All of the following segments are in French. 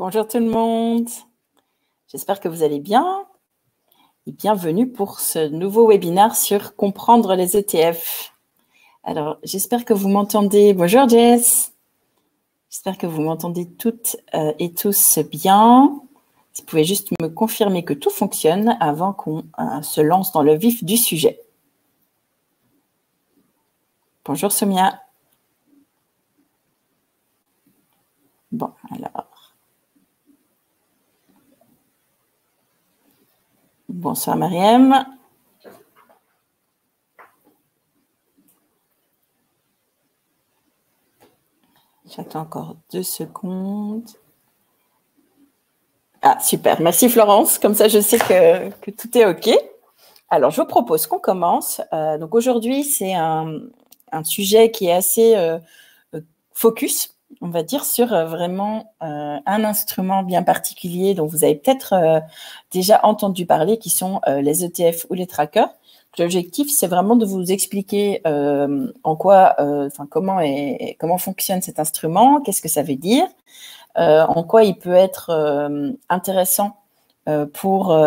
Bonjour tout le monde, j'espère que vous allez bien et bienvenue pour ce nouveau webinaire sur comprendre les ETF. Alors, j'espère que vous m'entendez. Bonjour Jess, j'espère que vous m'entendez toutes et tous bien. Si vous pouvez juste me confirmer que tout fonctionne avant qu'on se lance dans le vif du sujet. Bonjour Soumia. Bon, alors. Bonsoir Mariam. J'attends encore 2 secondes. Ah, super. Merci Florence. Comme ça, je sais que tout est OK. Alors, je vous propose qu'on commence. Donc, aujourd'hui, c'est un sujet qui est assez focus, on va dire, sur vraiment un instrument bien particulier dont vous avez peut-être déjà entendu parler, qui sont les ETF ou les trackers. L'objectif, c'est vraiment de vous expliquer en quoi, comment fonctionne cet instrument, qu'est-ce que ça veut dire, en quoi il peut être intéressant pour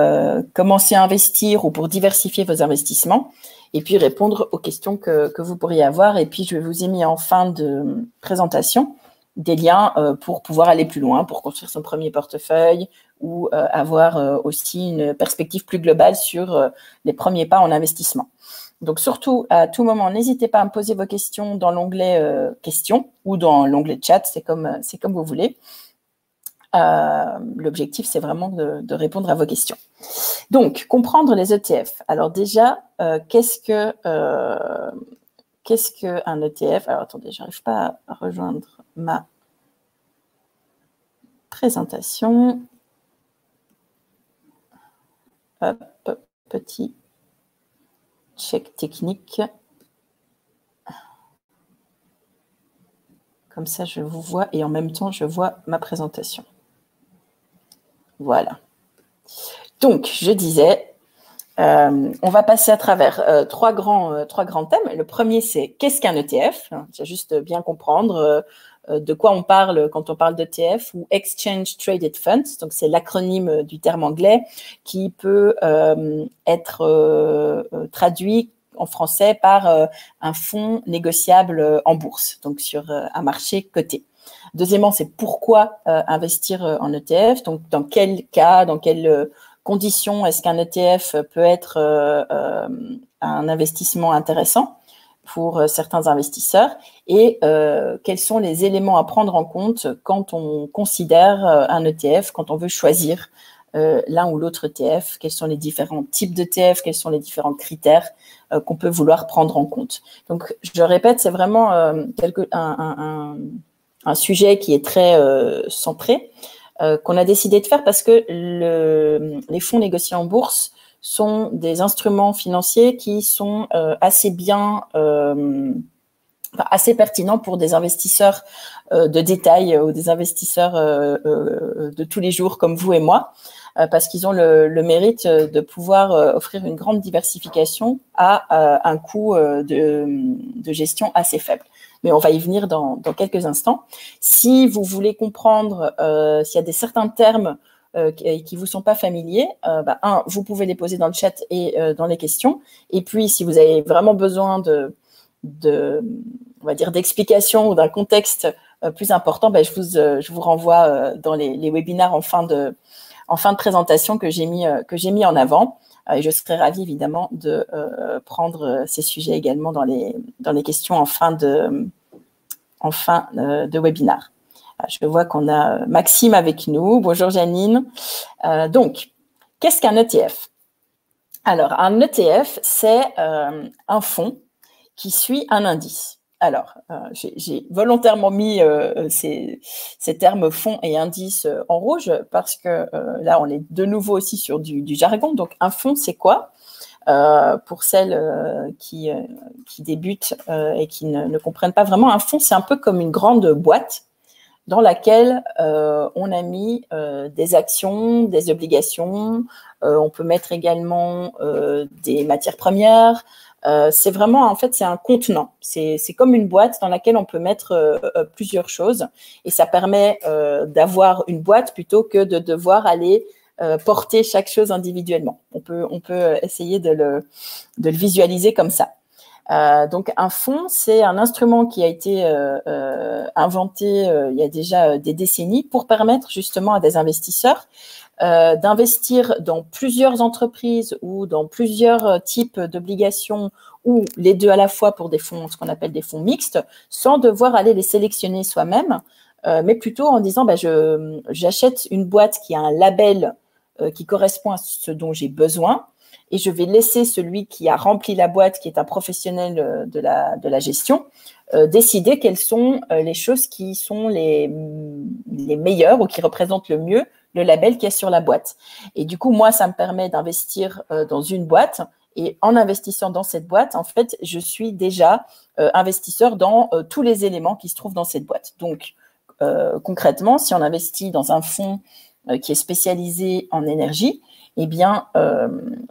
commencer à investir ou pour diversifier vos investissements, et puis répondre aux questions que vous pourriez avoir. Et puis, je vous ai mis en fin de présentation des liens pour pouvoir aller plus loin, pour construire son premier portefeuille ou avoir aussi une perspective plus globale sur les premiers pas en investissement. Donc, surtout, à tout moment, n'hésitez pas à me poser vos questions dans l'onglet questions ou dans l'onglet chat, c'est comme vous voulez. L'objectif, c'est vraiment de répondre à vos questions. Donc, comprendre les ETF. Alors déjà, qu'est-ce qu'un ETF? Alors, attendez, je n'arrive pas à rejoindre ma présentation. Hop, petit check technique. Comme ça, je vous vois et en même temps, je vois ma présentation. Voilà. Donc, je disais, on va passer à travers trois grands thèmes. Le premier, c'est qu'est-ce qu'un ETF? C'est juste bien comprendre de quoi on parle quand on parle d'ETF ou Exchange Traded Funds. Donc, c'est l'acronyme du terme anglais qui peut être traduit en français par un fonds négociable en bourse, donc sur un marché coté. Deuxièmement, c'est pourquoi investir en ETF, donc dans quel cas, dans quelles conditions est-ce qu'un ETF peut être un investissement intéressant pour certains investisseurs et quels sont les éléments à prendre en compte quand on considère un ETF, quand on veut choisir l'un ou l'autre ETF, quels sont les différents types d'ETF, quels sont les différents critères qu'on peut vouloir prendre en compte. Donc, je répète, c'est vraiment un sujet qui est très centré, qu'on a décidé de faire parce que les fonds négociés en bourse sont des instruments financiers qui sont assez pertinents pour des investisseurs de détail ou des investisseurs de tous les jours comme vous et moi, parce qu'ils ont le mérite de pouvoir offrir une grande diversification à un coût de gestion assez faible. Mais on va y venir dans quelques instants. Si vous voulez comprendre s'il y a certains termes qui vous sont pas familiers, vous pouvez les poser dans le chat et dans les questions. Et puis, si vous avez vraiment besoin on va dire, d'explications ou d'un contexte plus important, je vous renvoie dans les webinaires en fin de présentation que j'ai mis en avant. Et je serai ravie, évidemment, de prendre ces sujets également dans les questions en fin de webinaire. Je vois qu'on a Maxime avec nous. Bonjour Janine. Donc, qu'est-ce qu'un ETF? Alors, un ETF, c'est un fonds qui suit un indice. Alors, j'ai volontairement mis ces termes fonds et indices en rouge parce que là, on est de nouveau aussi sur du jargon. Donc, un fonds, c'est quoi? Pour celles qui débutent et qui ne comprennent pas vraiment, un fonds, c'est un peu comme une grande boîte dans laquelle on a mis des actions, des obligations. On peut mettre également des matières premières. C'est vraiment, en fait, c'est un contenant. C'est comme une boîte dans laquelle on peut mettre plusieurs choses. Et ça permet d'avoir une boîte plutôt que de devoir aller porter chaque chose individuellement. On peut essayer de le visualiser comme ça. Donc, un fonds, c'est un instrument qui a été inventé il y a déjà des décennies pour permettre justement à des investisseurs d'investir dans plusieurs entreprises ou dans plusieurs types d'obligations ou les deux à la fois pour des fonds, ce qu'on appelle des fonds mixtes, sans devoir aller les sélectionner soi-même, mais plutôt en disant j'achète une boîte qui a un label qui correspond à ce dont j'ai besoin. Et je vais laisser celui qui a rempli la boîte, qui est un professionnel de la gestion, décider quelles sont les choses qui sont les meilleures ou qui représentent le mieux le label qui est sur la boîte. Et du coup, moi, ça me permet d'investir dans une boîte. Et en investissant dans cette boîte, en fait, je suis déjà investisseur dans tous les éléments qui se trouvent dans cette boîte. Donc, concrètement, si on investit dans un fonds qui est spécialisé en énergie, eh bien,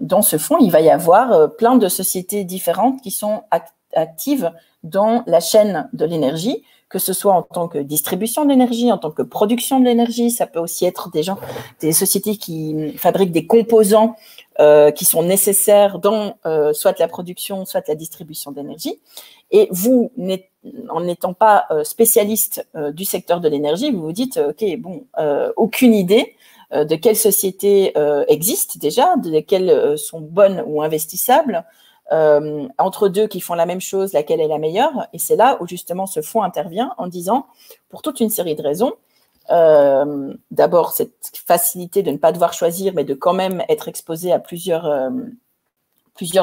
dans ce fonds, il va y avoir plein de sociétés différentes qui sont actives dans la chaîne de l'énergie, que ce soit en tant que distribution d'énergie, en tant que production de l'énergie. Ça peut aussi être des sociétés qui fabriquent des composants qui sont nécessaires dans soit la production, soit la distribution d'énergie. Et vous, en n'étant pas spécialiste du secteur de l'énergie, vous vous dites, OK, aucune idée de quelles sociétés existent déjà, de quelles sont bonnes ou investissables, entre deux qui font la même chose, laquelle est la meilleure. Et c'est là où justement ce fonds intervient en disant, pour toute une série de raisons, d'abord cette facilité de ne pas devoir choisir, mais de quand même être exposé à plusieurs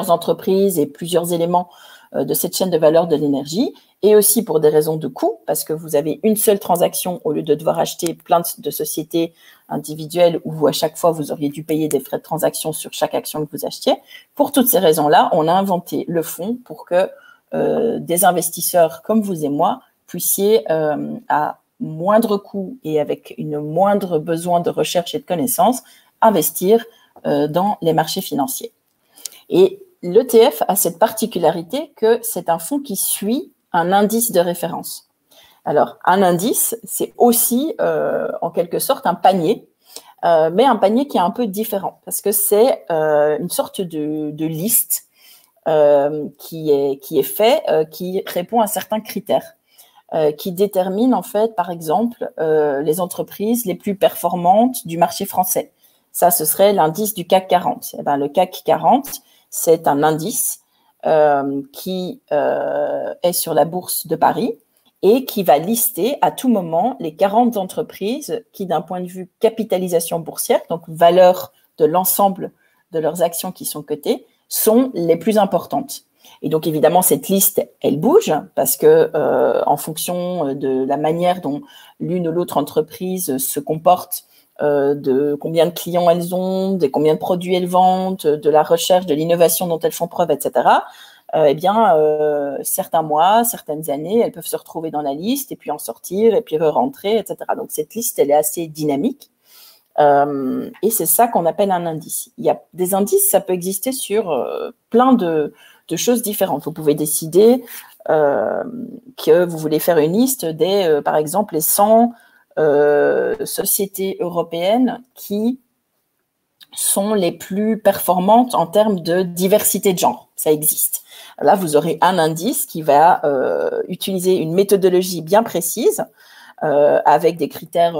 entreprises et plusieurs éléments de cette chaîne de valeur de l'énergie, et aussi pour des raisons de coût, parce que vous avez une seule transaction au lieu de devoir acheter plein de sociétés individuelles où à chaque fois vous auriez dû payer des frais de transaction sur chaque action que vous achetiez. Pour toutes ces raisons-là, on a inventé le fonds pour que des investisseurs comme vous et moi puissiez à moindre coût et avec une moindre besoin de recherche et de connaissances investir dans les marchés financiers. Et l'ETF a cette particularité que c'est un fonds qui suit un indice de référence. Alors, un indice, c'est aussi en quelque sorte un panier, mais un panier qui est un peu différent parce que c'est une sorte de liste qui est fait, qui répond à certains critères, qui détermine en fait, par exemple, les entreprises les plus performantes du marché français. Ça, ce serait l'indice du CAC 40. Eh ben, le CAC 40, c'est un indice qui est sur la bourse de Paris et qui va lister à tout moment les 40 entreprises qui, d'un point de vue capitalisation boursière, donc valeur de l'ensemble de leurs actions qui sont cotées, sont les plus importantes. Et donc, évidemment, cette liste, elle bouge parce que en fonction de la manière dont l'une ou l'autre entreprise se comporte, de combien de clients elles ont, de combien de produits elles vendent, de la recherche, de l'innovation dont elles font preuve, etc., certains mois, certaines années, elles peuvent se retrouver dans la liste et puis en sortir et puis re-rentrer, etc. Donc, cette liste, elle est assez dynamique et c'est ça qu'on appelle un indice. Il y a des indices, ça peut exister sur plein de choses différentes. Vous pouvez décider que vous voulez faire une liste des, par exemple, les 100 sociétés européennes qui sont les plus performantes en termes de diversité de genre. Ça existe. Là, vous aurez un indice qui va utiliser une méthodologie bien précise avec des critères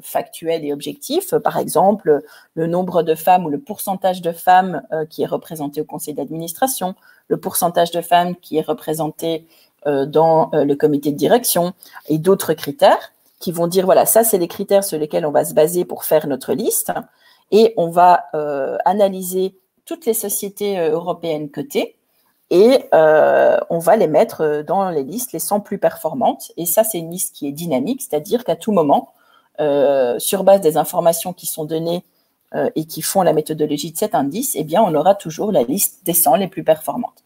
factuels et objectifs. Par exemple, le nombre de femmes ou le pourcentage de femmes qui est représenté au conseil d'administration, le pourcentage de femmes qui est représenté dans le comité de direction et d'autres critères qui vont dire, voilà, ça, c'est les critères sur lesquels on va se baser pour faire notre liste. Et on va analyser toutes les sociétés européennes cotées et on va les mettre dans les listes les 100 plus performantes. Et ça, c'est une liste qui est dynamique, c'est-à-dire qu'à tout moment, sur base des informations qui sont données et qui font la méthodologie de cet indice, eh bien, on aura toujours la liste des 100 les plus performantes.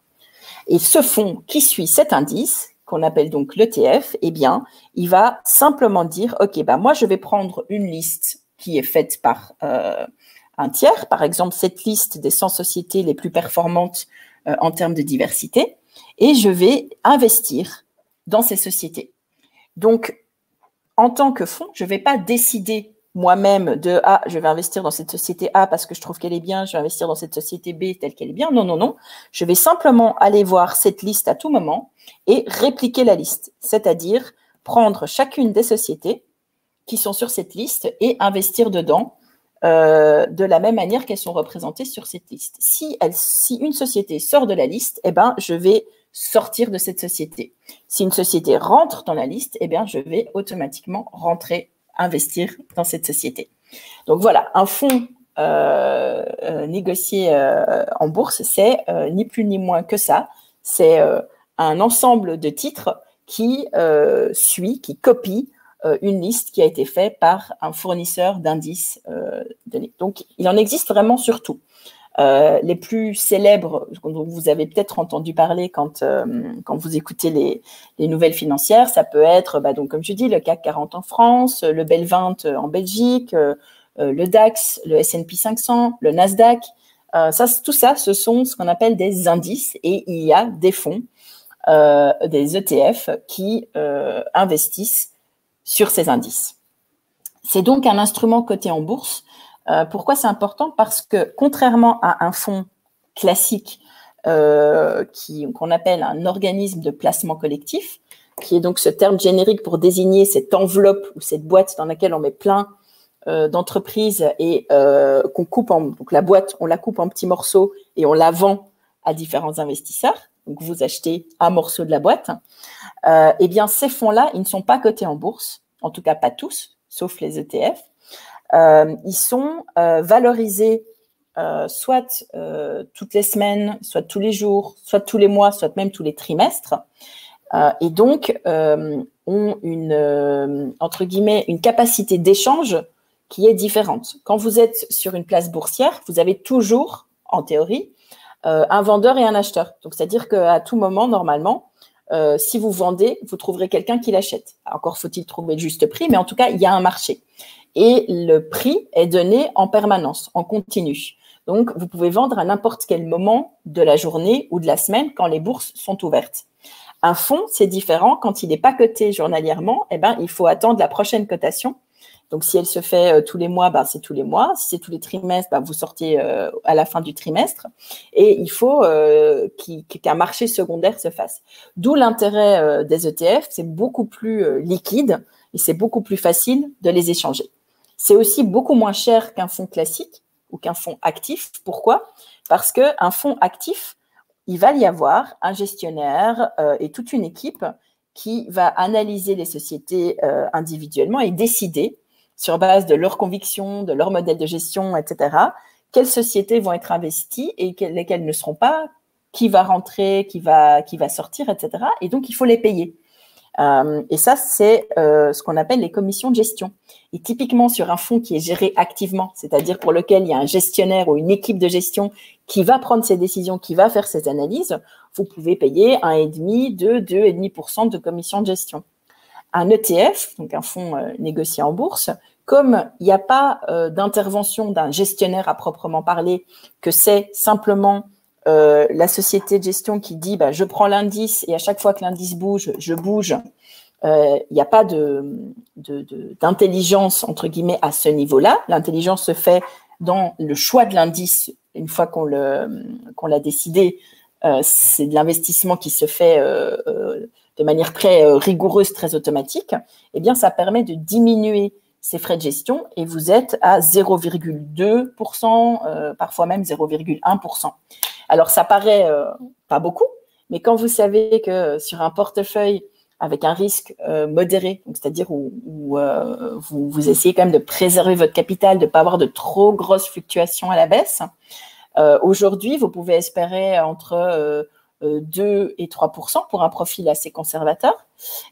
Et ce fonds qui suit cet indice, qu'on appelle donc l'ETF, eh bien, il va simplement dire, OK, bah, moi, je vais prendre une liste qui est faite par un tiers, par exemple, cette liste des 100 sociétés les plus performantes en termes de diversité, et je vais investir dans ces sociétés. Donc, en tant que fonds, je ne vais pas décider moi-même de « Ah, je vais investir dans cette société A parce que je trouve qu'elle est bien, je vais investir dans cette société B telle qu'elle est bien. » Non, non, non. Je vais simplement aller voir cette liste à tout moment et répliquer la liste, c'est-à-dire prendre chacune des sociétés qui sont sur cette liste et investir dedans de la même manière qu'elles sont représentées sur cette liste. Si une société sort de la liste, eh ben, je vais sortir de cette société. Si une société rentre dans la liste, eh bien, je vais automatiquement investir dans cette société. Donc voilà, un fonds négocié en bourse, c'est ni plus ni moins que ça. C'est un ensemble de titres qui qui copie une liste qui a été faite par un fournisseur d'indices donnés. Donc, il en existe vraiment sur tout. Les plus célèbres, dont vous avez peut-être entendu parler quand vous écoutez les nouvelles financières, ça peut être, donc, comme je dis, le CAC 40 en France, le BEL 20 en Belgique, le DAX, le S&P 500, le Nasdaq. Tout ça, ce sont ce qu'on appelle des indices et il y a des fonds, des ETF qui investissent sur ces indices. C'est donc un instrument coté en bourse. Pourquoi c'est important? Parce que contrairement à un fonds classique qu'on appelle un organisme de placement collectif, qui est donc ce terme générique pour désigner cette enveloppe ou cette boîte dans laquelle on met plein d'entreprises et qu'on coupe donc la boîte, on la coupe en petits morceaux et on la vend à différents investisseurs. Donc, vous achetez un morceau de la boîte. Eh bien, ces fonds-là, ils ne sont pas cotés en bourse, en tout cas pas tous, sauf les ETF. Ils sont valorisés soit toutes les semaines, soit tous les jours, soit tous les mois, soit même tous les trimestres. Et donc, ont entre guillemets, une capacité d'échange qui est différente. Quand vous êtes sur une place boursière, vous avez toujours, en théorie, un vendeur et un acheteur. Donc, c'est-à-dire qu'à tout moment, normalement, si vous vendez, vous trouverez quelqu'un qui l'achète. Encore faut-il trouver le juste prix, mais en tout cas, il y a un marché. Et le prix est donné en permanence, en continu. Donc, vous pouvez vendre à n'importe quel moment de la journée ou de la semaine quand les bourses sont ouvertes. Un fonds, c'est différent. Quand il n'est pas coté journalièrement, eh ben, il faut attendre la prochaine cotation. Donc, si elle se fait tous les mois, c'est tous les mois. Si c'est tous les trimestres, vous sortez à la fin du trimestre. Et il faut qu'un marché secondaire se fasse. D'où l'intérêt des ETF. C'est beaucoup plus liquide et c'est beaucoup plus facile de les échanger. C'est aussi beaucoup moins cher qu'un fonds classique ou qu'un fonds actif. Pourquoi? Parce qu'un fonds actif, il va y avoir un gestionnaire et toute une équipe qui va analyser les sociétés individuellement et décider sur base de leurs convictions, de leur modèle de gestion, etc., quelles sociétés vont être investies et lesquelles ne seront pas, qui va rentrer, qui va sortir, etc. Et donc, il faut les payer. Et ça, c'est ce qu'on appelle les commissions de gestion. Et typiquement, sur un fonds qui est géré activement, c'est-à-dire pour lequel il y a un gestionnaire ou une équipe de gestion qui va prendre ses décisions, qui va faire ses analyses, vous pouvez payer 1,5, 2,5% de commission de gestion. Un ETF, donc un fonds négocié en bourse, comme il n'y a pas d'intervention d'un gestionnaire à proprement parler, que c'est simplement la société de gestion qui dit je prends l'indice et à chaque fois que l'indice bouge, je bouge. Il n'y a pas d'intelligence, entre guillemets, à ce niveau-là. L'intelligence se fait dans le choix de l'indice. Une fois qu'on l'a décidé, c'est de l'investissement qui se fait de manière très rigoureuse, très automatique. Eh bien, ça permet de diminuer ces frais de gestion et vous êtes à 0,2%, parfois même 0,1%. Alors, ça paraît pas beaucoup, mais quand vous savez que sur un portefeuille avec un risque modéré, c'est-à-dire où vous essayez quand même de préserver votre capital, de ne pas avoir de trop grosses fluctuations à la baisse, aujourd'hui, vous pouvez espérer entre 2 et 3% pour un profil assez conservateur.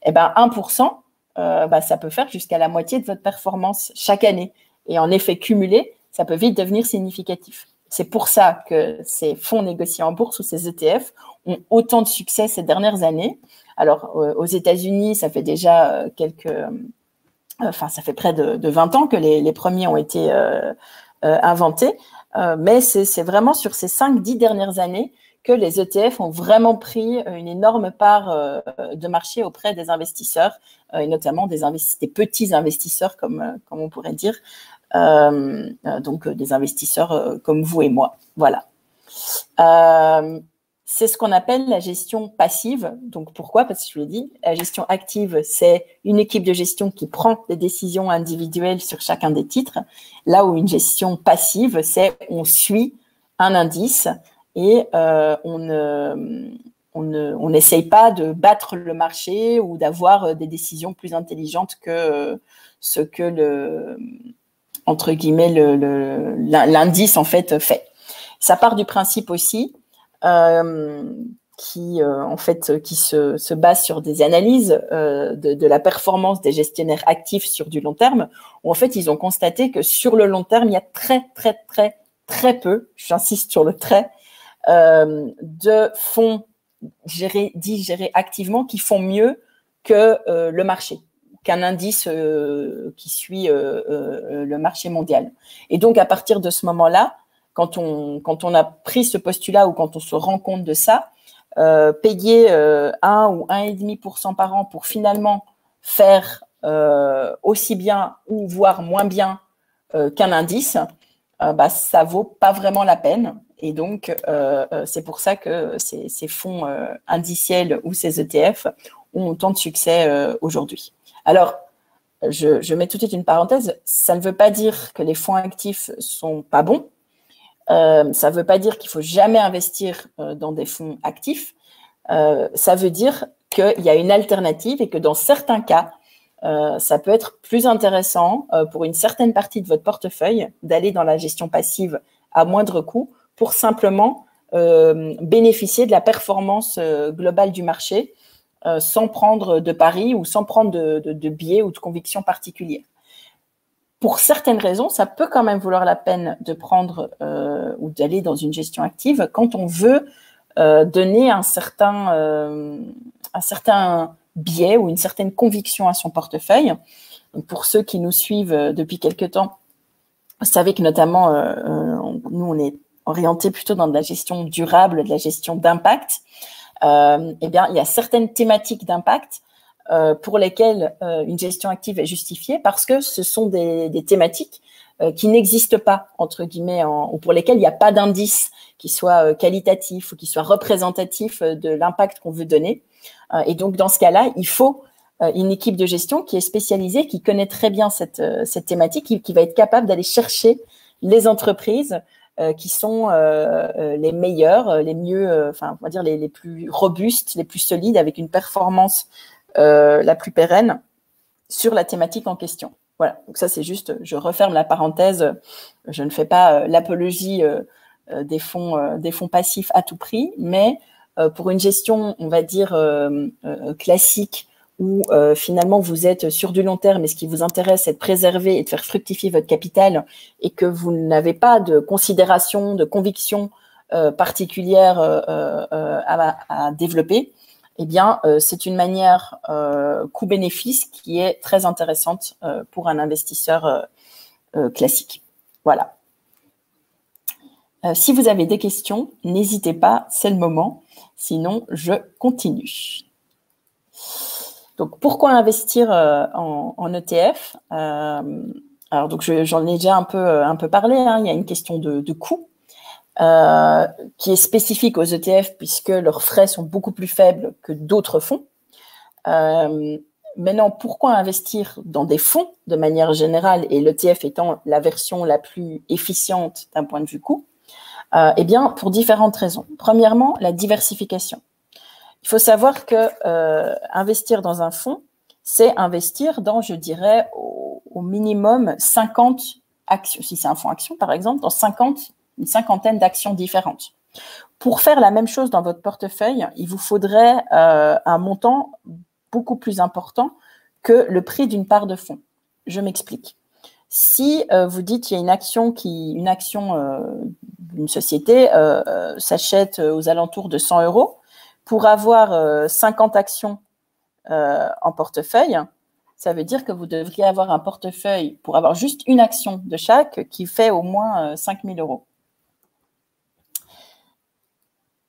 Eh ben, 1%, ça peut faire jusqu'à la moitié de votre performance chaque année. Et en effet cumulé, ça peut vite devenir significatif. C'est pour ça que ces fonds négociés en bourse ou ces ETF ont autant de succès ces dernières années. Alors, aux États-Unis, ça fait déjà ça fait près de 20 ans que les premiers ont été inventés. Mais c'est vraiment sur ces 5-10 dernières années que les ETF ont vraiment pris une énorme part de marché auprès des investisseurs, et notamment des petits investisseurs, comme on pourrait dire, donc des investisseurs comme vous et moi. Voilà. C'est ce qu'on appelle la gestion passive. Donc, pourquoi? Parce que je l'ai dit, la gestion active, c'est une équipe de gestion qui prend des décisions individuelles sur chacun des titres. Là où une gestion passive, c'est on suit un indice et on n'essaye pas de battre le marché ou d'avoir des décisions plus intelligentes que ce que entre guillemets, l'indice en fait. Ça part du principe aussi qui se base sur des analyses de la performance des gestionnaires actifs sur du long terme, où en fait ils ont constaté que sur le long terme, il y a très peu, j'insiste sur le très, de fonds gérés activement qui font mieux que le marché, qu'un indice qui suit le marché mondial. Et donc à partir de ce moment-là, quand on a pris ce postulat ou quand on se rend compte de ça, payer 1 ou 1,5% par an pour finalement faire aussi bien ou voire moins bien qu'un indice, ça vaut pas vraiment la peine. Et donc, c'est pour ça que ces fonds indiciels ou ces ETF ont autant de succès aujourd'hui. Alors, je mets tout de suite une parenthèse, ça ne veut pas dire que les fonds actifs sont pas bons. Ça ne veut pas dire qu'il faut jamais investir dans des fonds actifs. Ça veut dire qu'il y a une alternative et que dans certains cas, ça peut être plus intéressant pour une certaine partie de votre portefeuille d'aller dans la gestion passive à moindre coût pour simplement bénéficier de la performance globale du marché sans prendre de paris ou sans prendre de biais ou de convictions particulières. Pour certaines raisons, ça peut quand même valoir la peine de prendre ou d'aller dans une gestion active quand on veut donner un certain biais ou une certaine conviction à son portefeuille. Donc pour ceux qui nous suivent depuis quelque temps, vous savez que notamment, nous, on est orienté plutôt dans de la gestion durable, de la gestion d'impact. Eh bien, il y a certaines thématiques d'impact pour lesquelles une gestion active est justifiée parce que ce sont des thématiques qui n'existent pas, entre guillemets, ou pour lesquelles il n'y a pas d'indice qui soit qualitatif ou qui soit représentatif de l'impact qu'on veut donner. Et donc, dans ce cas-là, il faut une équipe de gestion qui est spécialisée, qui connaît très bien cette thématique, qui va être capable d'aller chercher les entreprises qui sont les meilleures, les mieux, on va dire les plus robustes, les plus solides, avec une performance la plus pérenne sur la thématique en question. Voilà, donc ça c'est juste, je referme la parenthèse, je ne fais pas l'apologie des fonds passifs à tout prix, mais pour une gestion, on va dire, classique, où finalement vous êtes sur du long terme et ce qui vous intéresse, c'est de préserver et de faire fructifier votre capital et que vous n'avez pas de considération, de conviction particulière à développer, eh bien, c'est une manière coût-bénéfice qui est très intéressante pour un investisseur classique. Voilà. Si vous avez des questions, n'hésitez pas, c'est le moment. Sinon, je continue. Donc, pourquoi investir en ETF? Alors, donc, j'en ai déjà un peu parlé. Hein. Il y a une question de coût qui est spécifique aux ETF puisque leurs frais sont beaucoup plus faibles que d'autres fonds. Maintenant, pourquoi investir dans des fonds de manière générale et l'ETF étant la version la plus efficiente d'un point de vue coût? Eh bien, pour différentes raisons. Premièrement, la diversification. Il faut savoir que investir dans un fonds, c'est investir dans, je dirais, au minimum 50 actions. Si c'est un fonds action, par exemple, dans une cinquantaine d'actions différentes. Pour faire la même chose dans votre portefeuille, il vous faudrait un montant beaucoup plus important que le prix d'une part de fonds. Je m'explique. Si vous dites qu'il y a une action d'une société s'achète aux alentours de 100 €, pour avoir 50 actions en portefeuille, ça veut dire que vous devriez avoir un portefeuille pour avoir juste une action de chaque qui fait au moins 5 000 €.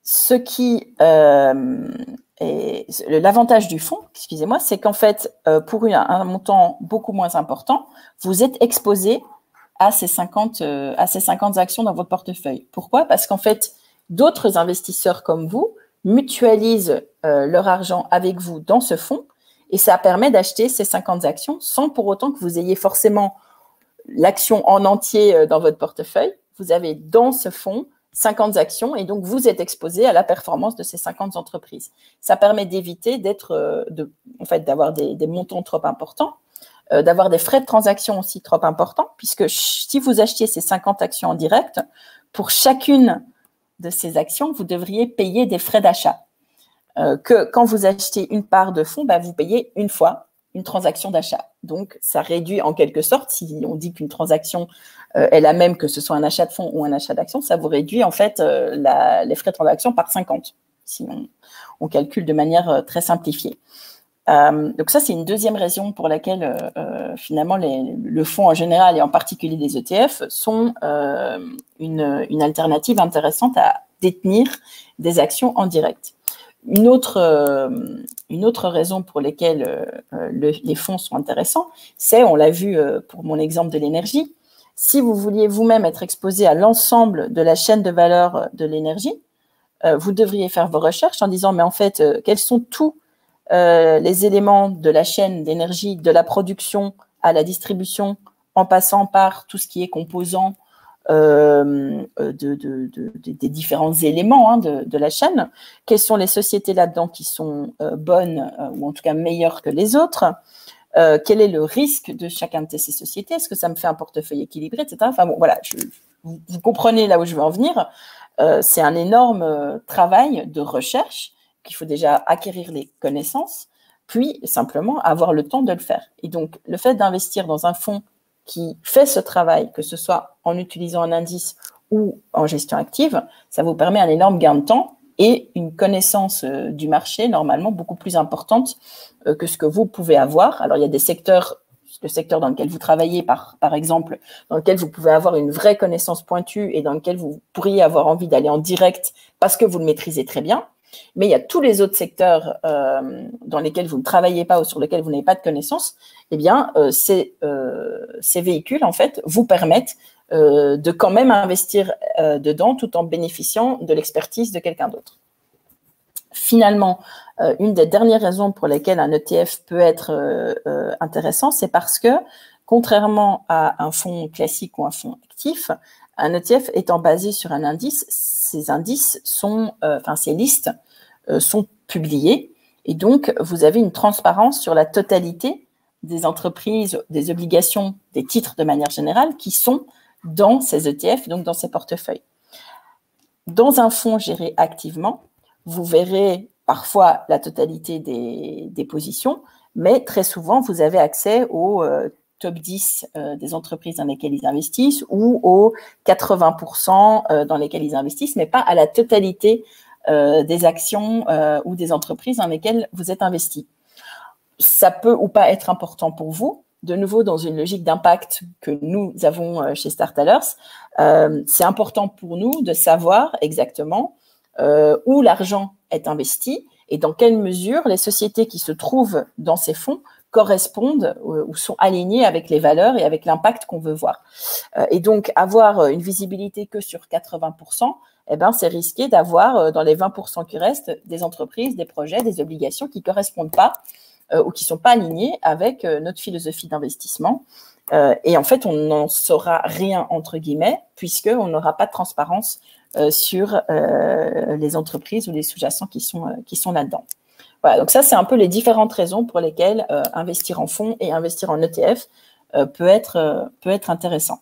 Ce qui est l'avantage du fonds, excusez-moi, c'est qu'en fait, pour un montant beaucoup moins important, vous êtes exposé à ces 50 actions dans votre portefeuille. Pourquoi? Parce qu'en fait, d'autres investisseurs comme vous mutualisent leur argent avec vous dans ce fonds et ça permet d'acheter ces 50 actions sans pour autant que vous ayez forcément l'action en entier dans votre portefeuille. Vous avez dans ce fonds 50 actions et donc vous êtes exposé à la performance de ces 50 entreprises. Ça permet d'éviter d'avoir des montants trop importants, d'avoir des frais de transaction aussi trop importants, puisque si vous achetiez ces 50 actions en direct, pour chacune de ces actions, vous devriez payer des frais d'achat. Que quand vous achetez une part de fonds, vous payez une fois une transaction d'achat. Donc, ça réduit en quelque sorte, si on dit qu'une transaction est la même que ce soit un achat de fonds ou un achat d'actions, ça vous réduit en fait les frais de transaction par 50, si on calcule de manière très simplifiée. Donc ça, c'est une deuxième raison pour laquelle finalement le fonds en général et en particulier les ETF sont une alternative intéressante à détenir des actions en direct. Une autre raison pour lesquelles les fonds sont intéressants, c'est, on l'a vu pour mon exemple de l'énergie, si vous vouliez vous-même être exposé à l'ensemble de la chaîne de valeur de l'énergie, vous devriez faire vos recherches en disant, mais en fait, quels sont tous les éléments de la chaîne d'énergie, de la production à la distribution, en passant par tout ce qui est composant des différents éléments de la chaîne. Quelles sont les sociétés là-dedans qui sont bonnes ou en tout cas meilleures que les autres? Quel est le risque de chacun de ces sociétés? Est-ce que ça me fait un portefeuille équilibré, etc. Enfin bon, voilà, vous comprenez là où je veux en venir. C'est un énorme travail de recherche qu'il faut déjà acquérir les connaissances, puis simplement avoir le temps de le faire. Et donc, le fait d'investir dans un fonds qui fait ce travail, que ce soit en utilisant un indice ou en gestion active, ça vous permet un énorme gain de temps et une connaissance du marché normalement beaucoup plus importante que ce que vous pouvez avoir. Alors, il y a des secteurs, le secteur dans lequel vous travaillez, par exemple, dans lequel vous pouvez avoir une vraie connaissance pointue et dans lequel vous pourriez avoir envie d'aller en direct parce que vous le maîtrisez très bien. Mais il y a tous les autres secteurs dans lesquels vous ne travaillez pas ou sur lesquels vous n'avez pas de connaissances. Eh bien, ces véhicules, en fait, vous permettent de quand même investir dedans tout en bénéficiant de l'expertise de quelqu'un d'autre. Finalement, une des dernières raisons pour lesquelles un ETF peut être intéressant, c'est parce que, contrairement à un fonds classique ou un fonds actif, un ETF étant basé sur un indice, ces indices sont, ces listes sont publiées et donc vous avez une transparence sur la totalité des entreprises, des obligations, des titres de manière générale qui sont dans ces ETF, donc dans ces portefeuilles. Dans un fonds géré activement, vous verrez parfois la totalité des positions, mais très souvent, vous avez accès aux top 10 des entreprises dans lesquelles ils investissent ou aux 80% dans lesquelles ils investissent, mais pas à la totalité des actions ou des entreprises dans lesquelles vous êtes investi. Ça peut ou pas être important pour vous. De nouveau, dans une logique d'impact que nous avons chez Startalers, c'est important pour nous de savoir exactement où l'argent est investi et dans quelle mesure les sociétés qui se trouvent dans ces fonds correspondent ou sont alignées avec les valeurs et avec l'impact qu'on veut voir. Et donc, avoir une visibilité que sur 80%, eh ben, c'est risqué d'avoir dans les 20% qui restent des entreprises, des projets, des obligations qui ne correspondent pas ou qui ne sont pas alignés avec notre philosophie d'investissement. Et en fait, on n'en saura rien, entre guillemets, puisqu'on n'aura pas de transparence sur les entreprises ou les sous-jacents qui sont là-dedans. Voilà, donc ça, c'est un peu les différentes raisons pour lesquelles investir en fonds et investir en ETF peut être intéressant.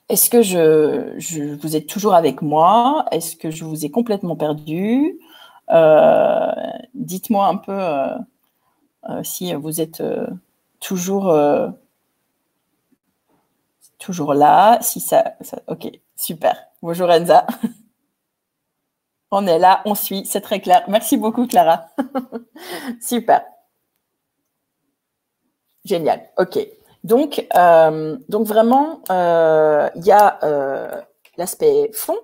Est-ce que vous êtes toujours avec moi? Est-ce que je vous ai complètement perdu? Dites-moi un peu si vous êtes toujours toujours là. Si ok, super. Bonjour Enza. On est là, on suit, c'est très clair. Merci beaucoup Clara. Super. Génial, ok. Donc vraiment, il y a l'aspect fond,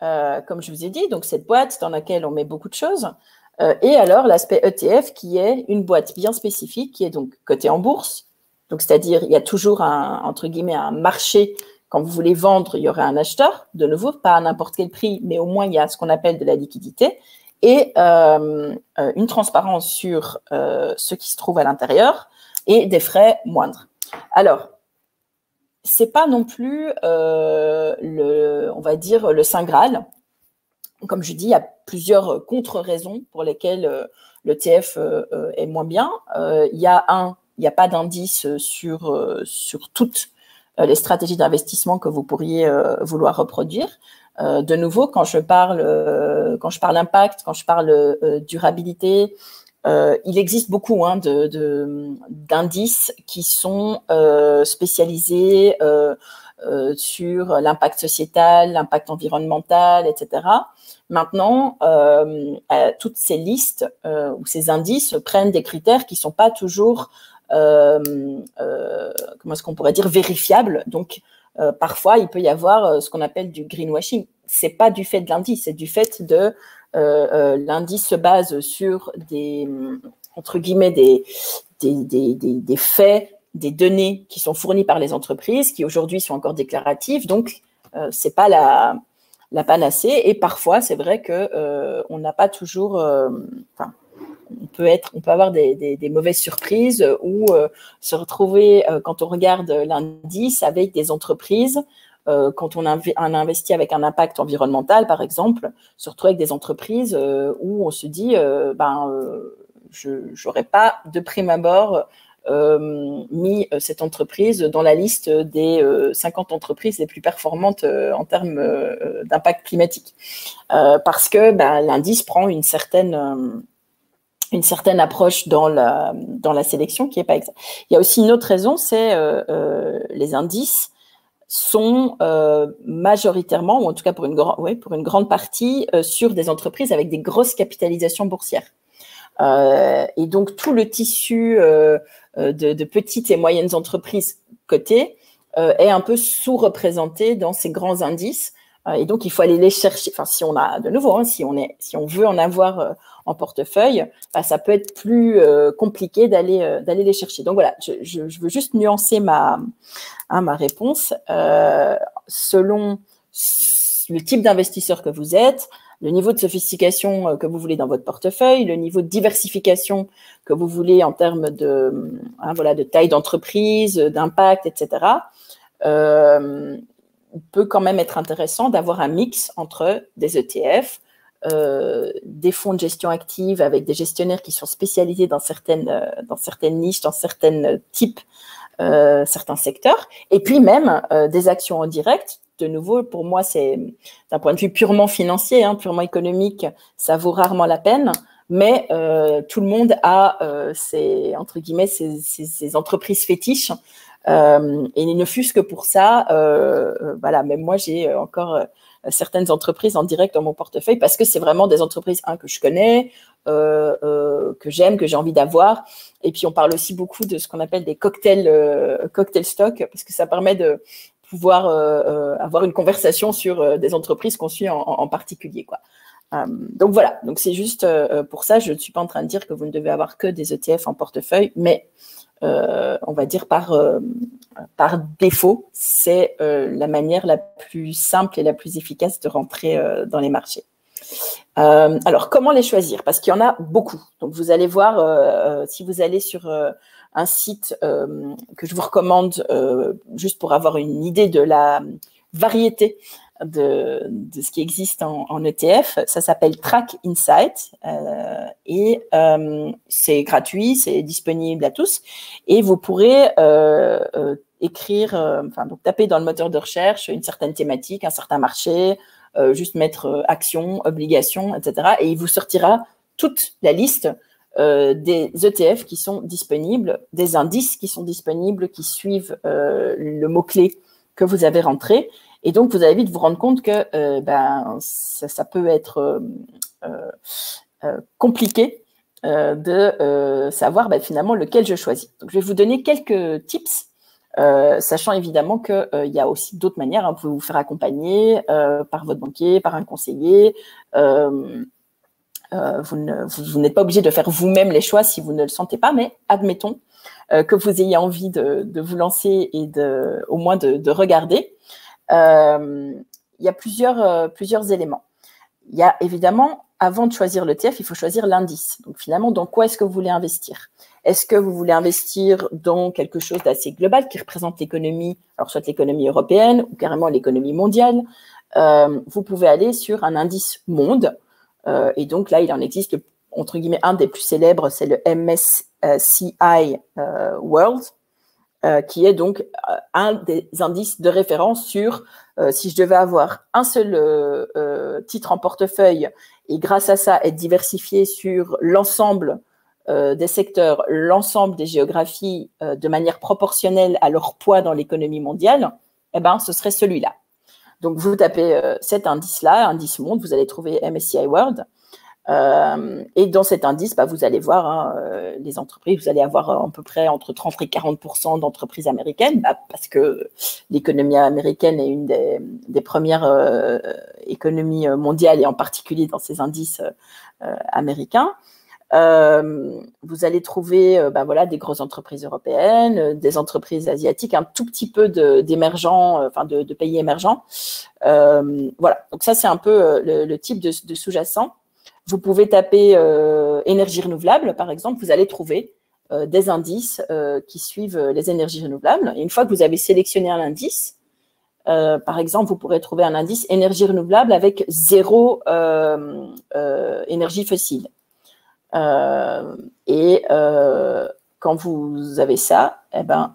comme je vous ai dit, donc cette boîte dans laquelle on met beaucoup de choses, et alors l'aspect ETF qui est une boîte bien spécifique, qui est donc cotée en bourse. Donc c'est-à-dire, il y a toujours entre guillemets, un marché. Quand vous voulez vendre, il y aura un acheteur, de nouveau, pas à n'importe quel prix, mais au moins il y a ce qu'on appelle de la liquidité, et une transparence sur ce qui se trouve à l'intérieur, et des frais moindres. Alors, c'est pas non plus, on va dire, le Saint Graal. Comme je dis, il y a plusieurs contre-raisons pour lesquelles l'ETF est moins bien. Il n'y a pas d'indice sur toutes les stratégies d'investissement que vous pourriez vouloir reproduire. De nouveau, quand je parle impact, quand je parle durabilité, il existe beaucoup d'indices qui sont spécialisés sur l'impact sociétal, l'impact environnemental, etc. Maintenant, toutes ces listes ou ces indices prennent des critères qui ne sont pas toujours, comment est-ce qu'on pourrait dire, vérifiables. Donc, parfois, il peut y avoir ce qu'on appelle du greenwashing. Ce n'est pas du fait de l'indice, c'est du fait de l'indice se base sur entre guillemets, des faits, des données qui sont fournies par les entreprises, qui aujourd'hui sont encore déclaratives. Donc, ce n'est pas la panacée. Et parfois, c'est vrai qu'on n'a pas toujours... on peut avoir des mauvaises surprises ou se retrouver, quand on regarde l'indice, avec des entreprises, quand on investit avec un impact environnemental, par exemple, se retrouver avec des entreprises où on se dit, je n'aurais pas de prime abord mis cette entreprise dans la liste des 50 entreprises les plus performantes en termes d'impact climatique. Parce que l'indice prend une certaine approche dans la sélection qui n'est pas exacte. Il y a aussi une autre raison, c'est les indices sont majoritairement, ou en tout cas pour une grande partie, sur des entreprises avec des grosses capitalisations boursières. Et donc, tout le tissu de petites et moyennes entreprises cotées est un peu sous-représenté dans ces grands indices. Et donc, il faut aller les chercher. Enfin, si on a, de nouveau, si on veut en avoir en portefeuille, ça peut être plus compliqué d'aller les chercher. Donc, voilà, je veux juste nuancer ma réponse selon le type d'investisseur que vous êtes, le niveau de sophistication que vous voulez dans votre portefeuille, le niveau de diversification que vous voulez en termes de taille d'entreprise, d'impact, etc. Il peut quand même être intéressant d'avoir un mix entre des ETF, des fonds de gestion active avec des gestionnaires qui sont spécialisés dans certaines niches, dans certains types, certains secteurs, et puis même des actions en direct. De nouveau, pour moi, c'est d'un point de vue purement financier, purement économique, ça vaut rarement la peine, mais tout le monde a entre guillemets, ces entreprises fétiches, et ne fût-ce que pour ça, même moi, j'ai encore certaines entreprises en direct dans mon portefeuille parce que c'est vraiment des entreprises que je connais, que j'aime, que j'ai envie d'avoir. Et puis, on parle aussi beaucoup de ce qu'on appelle des cocktail stock parce que ça permet de pouvoir avoir une conversation sur des entreprises qu'on suit en particulier, quoi. Donc, voilà. Donc, c'est juste pour ça, je ne suis pas en train de dire que vous ne devez avoir que des ETF en portefeuille, mais on va dire par défaut, c'est la manière la plus simple et la plus efficace de rentrer dans les marchés. Alors, comment les choisir? Parce qu'il y en a beaucoup. Donc, vous allez voir, si vous allez sur un site que je vous recommande juste pour avoir une idée de la variété de ce qui existe en ETF, ça s'appelle Track Insight et c'est gratuit, c'est disponible à tous et vous pourrez écrire, donc taper dans le moteur de recherche une certaine thématique, un certain marché, juste mettre action, obligation, etc. Et il vous sortira toute la liste des ETF qui sont disponibles, des indices qui sont disponibles, qui suivent le mot-clé que vous avez rentré. Et donc, vous allez vite vous rendre compte que ça peut être compliqué de savoir finalement lequel je choisis. Donc, je vais vous donner quelques tips, sachant évidemment qu'il y a aussi d'autres manières. Vous pouvez vous faire accompagner par votre banquier, par un conseiller. Vous n'êtes pas obligé de faire vous-même les choix si vous ne le sentez pas, mais admettons que vous ayez envie de vous lancer et au moins de regarder. Il y a plusieurs éléments. Il y a évidemment, avant de choisir l'ETF, il faut choisir l'indice. Donc finalement, dans quoi est-ce que vous voulez investir? Est-ce que vous voulez investir dans quelque chose d'assez global qui représente l'économie, alors soit l'économie européenne ou carrément l'économie mondiale? Vous pouvez aller sur un indice monde. Et donc là, il en existe, entre guillemets, un des plus célèbres, c'est le MSCI World, qui est donc un des indices de référence sur si je devais avoir un seul titre en portefeuille et grâce à ça être diversifié sur l'ensemble des secteurs, l'ensemble des géographies de manière proportionnelle à leur poids dans l'économie mondiale, eh ben, ce serait celui-là. Donc, vous tapez cet indice-là, indice monde, vous allez trouver MSCI World. Et dans cet indice, vous allez voir les entreprises, vous allez avoir à peu près entre 30 et 40% d'entreprises américaines, parce que l'économie américaine est une des premières économies mondiales et en particulier dans ces indices américains. Vous allez trouver des grosses entreprises européennes, des entreprises asiatiques, un tout petit peu d'émergents, de pays émergents. Voilà, donc ça c'est un peu le type de sous-jacent. Vous pouvez taper énergie renouvelable, par exemple, vous allez trouver des indices qui suivent les énergies renouvelables. Et une fois que vous avez sélectionné un indice, par exemple, vous pourrez trouver un indice énergie renouvelable avec zéro énergie fossile. Quand vous avez ça,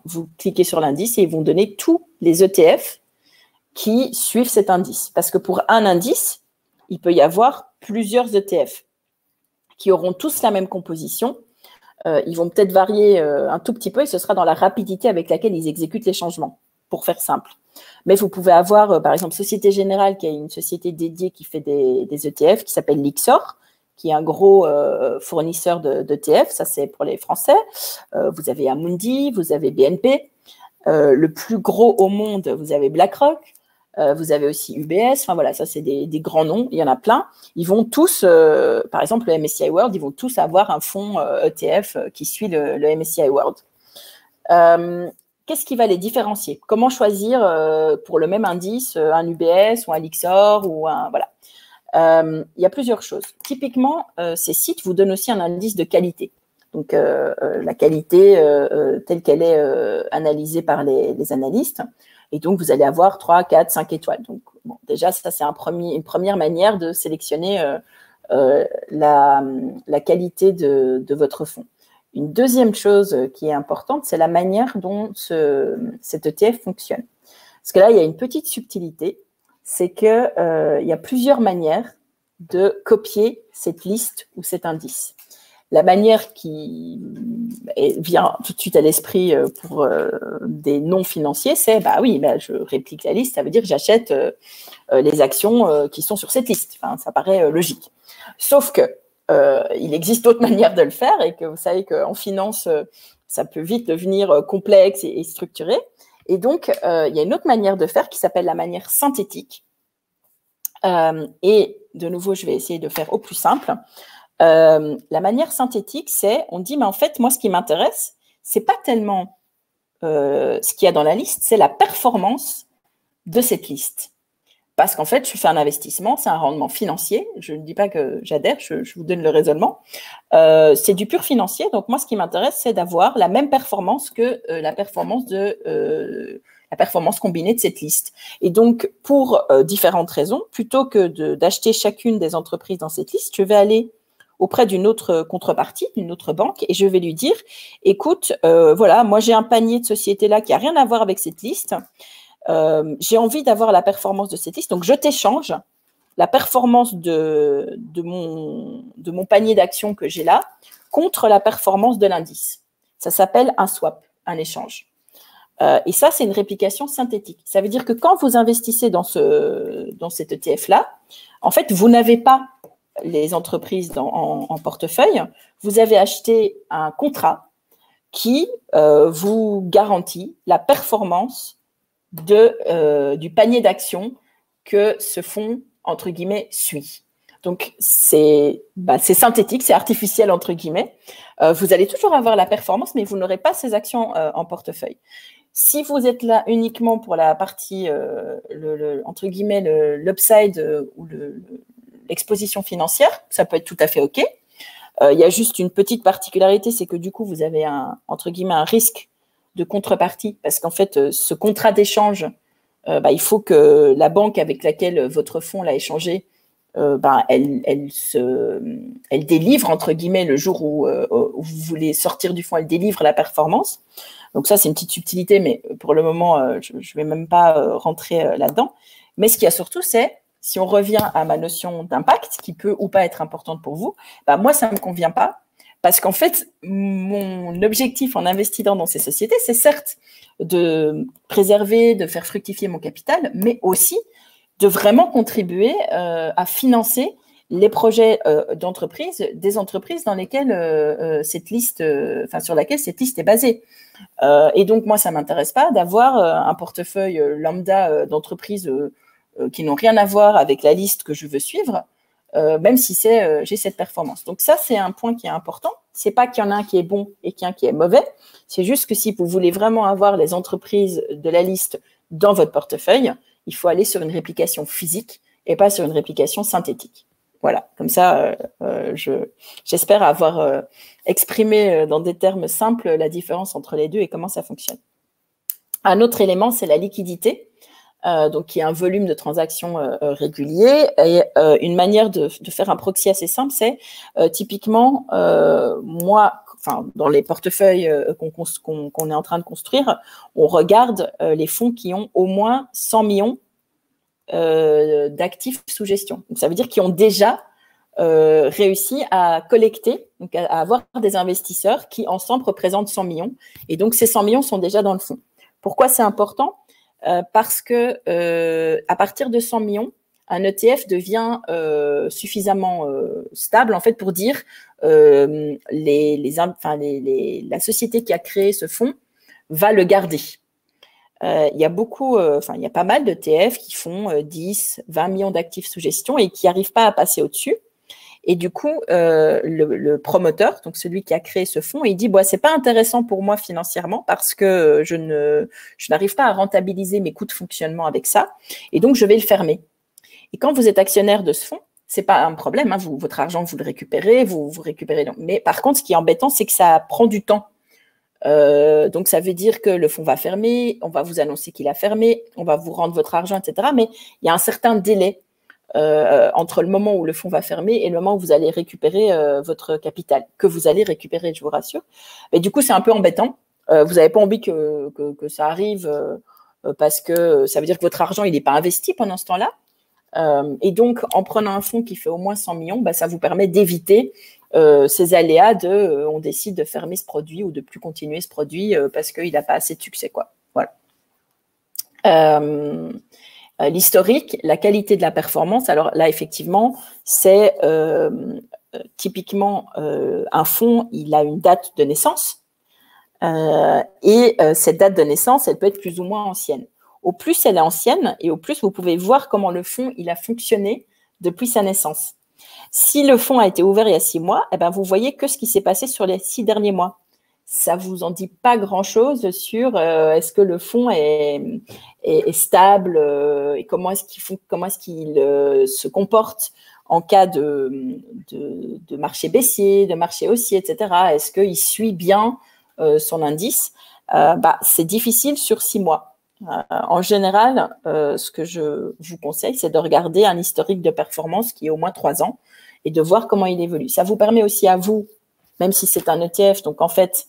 vous cliquez sur l'indice et ils vont donner tous les ETF qui suivent cet indice. Parce que pour un indice, il peut y avoir plusieurs ETF qui auront tous la même composition. Ils vont peut-être varier un tout petit peu et ce sera dans la rapidité avec laquelle ils exécutent les changements, pour faire simple. Mais vous pouvez avoir, par exemple, Société Générale, qui est une société dédiée qui fait des ETF, qui s'appelle Lyxor, qui est un gros fournisseur d'ETF, ça c'est pour les Français. Vous avez Amundi, vous avez BNP. Le plus gros au monde, vous avez BlackRock. Vous avez aussi UBS. Enfin voilà, ça c'est des grands noms. Il y en a plein. Ils vont tous, par exemple le MSCI World, ils vont tous avoir un fonds ETF qui suit le MSCI World. Qu'est-ce qui va les différencier? Comment choisir pour le même indice un UBS ou un Lyxor ou un voilà. Il y a plusieurs choses. Typiquement, ces sites vous donnent aussi un indice de qualité. Donc, la qualité telle qu'elle est analysée par les analystes. Et donc, vous allez avoir 3, 4, 5 étoiles. Donc, bon, déjà, ça, c'est une première manière de sélectionner la qualité de votre fonds. Une deuxième chose qui est importante, c'est la manière dont cet ETF fonctionne. Parce que là, il y a une petite subtilité. C'est qu'il y a plusieurs manières de copier cette liste ou cet indice. La manière qui vient tout de suite à l'esprit pour des non-financiers, c'est je réplique la liste, ça veut dire que j'achète les actions qui sont sur cette liste. Enfin, ça paraît logique. Sauf que il existe d'autres manières de le faire et que vous savez qu'en finance, ça peut vite devenir complexe et structuré. Et donc, il y a une autre manière de faire qui s'appelle la manière synthétique. Et de nouveau, je vais essayer de faire au plus simple. La manière synthétique, on dit, mais en fait, moi, ce qui m'intéresse, c'est pas tellement ce qu'il y a dans la liste, c'est la performance de cette liste. Parce qu'en fait, je fais un investissement, c'est un rendement financier. Je ne dis pas que j'adhère, je vous donne le raisonnement. C'est du pur financier. Donc, moi, ce qui m'intéresse, c'est d'avoir la même performance que la performance combinée de cette liste. Et donc, pour différentes raisons, plutôt que d'acheter chacune des entreprises dans cette liste, je vais aller auprès d'une autre contrepartie, d'une autre banque, et je vais lui dire, écoute, voilà, moi, j'ai un panier de sociétés là qui n'a rien à voir avec cette liste. J'ai envie d'avoir la performance de cette liste, donc je t'échange la performance de mon panier d'actions que j'ai là contre la performance de l'indice. Ça s'appelle un swap, un échange. Et ça, c'est une réplication synthétique. Ça veut dire que quand vous investissez dans cet ETF-là, en fait, vous n'avez pas les entreprises en portefeuille, vous avez acheté un contrat qui vous garantit la performance du panier d'actions que ce fonds, entre guillemets, suit. Donc, c'est synthétique, c'est artificiel, entre guillemets. Vous allez toujours avoir la performance, mais vous n'aurez pas ces actions en portefeuille. Si vous êtes là uniquement pour la partie, entre guillemets, l'upside ou l'exposition financière, ça peut être tout à fait OK. Il y a juste une petite particularité, c'est que du coup, vous avez entre guillemets, un risque de contrepartie, parce qu'en fait, ce contrat d'échange, il faut que la banque avec laquelle votre fonds l'a échangé, elle délivre, entre guillemets, le jour où vous voulez sortir du fonds, elle délivre la performance. Donc ça, c'est une petite subtilité, mais pour le moment, je ne vais même pas rentrer là-dedans. Mais ce qu'il y a surtout, c'est, si on revient à ma notion d'impact, qui peut ou pas être importante pour vous, moi, ça ne me convient pas, parce qu'en fait, mon objectif en investissant dans ces sociétés, c'est certes de préserver, de faire fructifier mon capital, mais aussi de vraiment contribuer à financer les projets d'entreprise, des entreprises dans lesquelles sur laquelle cette liste est basée. Et donc, moi, ça ne m'intéresse pas d'avoir un portefeuille lambda d'entreprises qui n'ont rien à voir avec la liste que je veux suivre, même si j'ai cette performance. Donc ça, c'est un point qui est important. Ce n'est pas qu'il y en a un qui est bon et qu'un qui est mauvais. C'est juste que si vous voulez vraiment avoir les entreprises de la liste dans votre portefeuille, il faut aller sur une réplication physique et pas sur une réplication synthétique. Voilà, comme ça, j'espère avoir exprimé dans des termes simples la différence entre les deux et comment ça fonctionne. Un autre élément, c'est la liquidité, donc qui est un volume de transactions régulier. Et une manière de faire un proxy assez simple, c'est typiquement, dans les portefeuilles qu'on est en train de construire, on regarde les fonds qui ont au moins 100 millions d'actifs sous gestion. Donc, ça veut dire qu'ils ont déjà réussi à collecter, donc à avoir des investisseurs qui ensemble représentent 100 millions. Et donc, ces 100 millions sont déjà dans le fonds. Pourquoi c'est important ? Parce que à partir de 100 millions, un ETF devient suffisamment stable en fait pour dire la société qui a créé ce fonds va le garder. Il y a il y a pas mal d'ETF qui font 10, 20 millions d'actifs sous gestion et qui n'arrivent pas à passer au-dessus. Et du coup, le promoteur, donc celui qui a créé ce fonds, il dit c'est pas intéressant pour moi financièrement parce que je n'arrive pas à rentabiliser mes coûts de fonctionnement avec ça, et donc je vais le fermer. Et quand vous êtes actionnaire de ce fonds, c'est pas un problème, hein, votre argent vous le récupérez, vous récupérez. Mais par contre, ce qui est embêtant, c'est que ça prend du temps. Donc ça veut dire que le fonds va fermer, on va vous annoncer qu'il a fermé, on va vous rendre votre argent, etc. Mais il y a un certain délai entre le moment où le fonds va fermer et le moment où vous allez récupérer votre capital, que vous allez récupérer, je vous rassure. Et du coup, c'est un peu embêtant. Vous n'avez pas envie que ça arrive parce que ça veut dire que votre argent, il n'est pas investi pendant ce temps-là. Et donc, en prenant un fonds qui fait au moins 100 millions, ça vous permet d'éviter ces aléas on décide de fermer ce produit ou de plus continuer ce produit parce qu'il n'a pas assez de succès, quoi. Voilà. L'historique, la qualité de la performance, alors là, effectivement, c'est typiquement un fonds, il a une date de naissance et cette date de naissance, elle peut être plus ou moins ancienne. Au plus elle est ancienne et au plus vous pouvez voir comment le fonds il a fonctionné depuis sa naissance. Si le fonds a été ouvert il y a 6 mois, vous voyez que ce qui s'est passé sur les 6 derniers mois. Ça vous en dit pas grand-chose sur est-ce que le fonds est stable et comment est-ce qu'il se comporte en cas de marché baissier, de marché haussier, etc. Est-ce qu'il suit bien son indice? C'est difficile sur 6 mois. En général, ce que je vous conseille, c'est de regarder un historique de performance qui est au moins 3 ans et de voir comment il évolue. Ça vous permet aussi à vous, même si c'est un ETF, donc en fait,